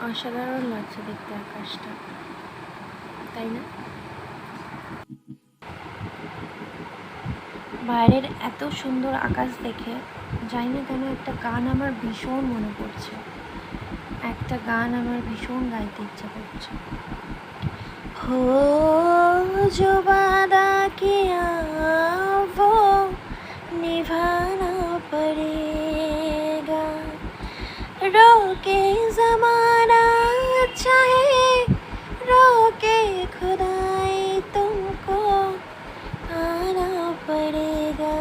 অসাধারণ লাগছে দেখতে আকাশটা, তাই না? বাইরের এত সুন্দর আকাশ দেখে জানি না কেন একটা গান আমার ভীষণ মনে পড়ছে, একটা গান আমার ভীষণ গাইতে ইচ্ছা করছে। हो जो वादा किया वो निभाना पड़ेगा, रोके ज़माना चाहे रोके खुदाई तुमको आना पड़ेगा।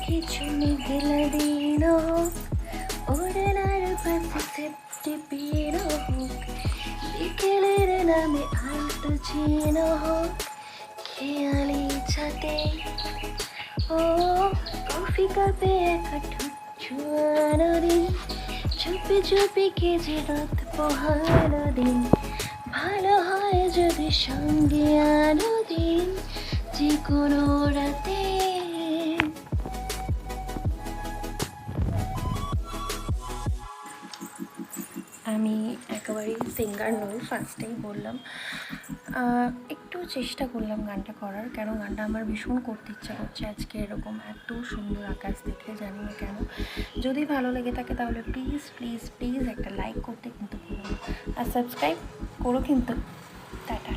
কিছু মেঘলা দিন হোক, ওড়নার পাশে সেপ্টি পিন হোক, বিকেলের নামে আলতো চিন হোক, খেয়ালি ছাতে ও কফি কাপে একা ঠোঁট ছুঁয়ানো দিন, চুপি চুপি কেজে রাত পোহানো দিন, ভালো হয় যদি সঙ্গে আনো দিন যে কোনো রাতে। আমি একেবারেই সিঙ্গার নই, ফার্স্টেই বললাম। একটু চেষ্টা করলাম গানটা করার, কেন গানটা আমার ভীষণ করতে ইচ্ছা করছে আজকে এরকম এত সুন্দর আকাশ দেখে, জানি না কেন। যদি ভালো লেগে থাকে তাহলে প্লিজ প্লিজ প্লিজ একটা লাইক করতে কিন্তু ভুলো না, আর সাবস্ক্রাইব করো কিন্তু। টাটা।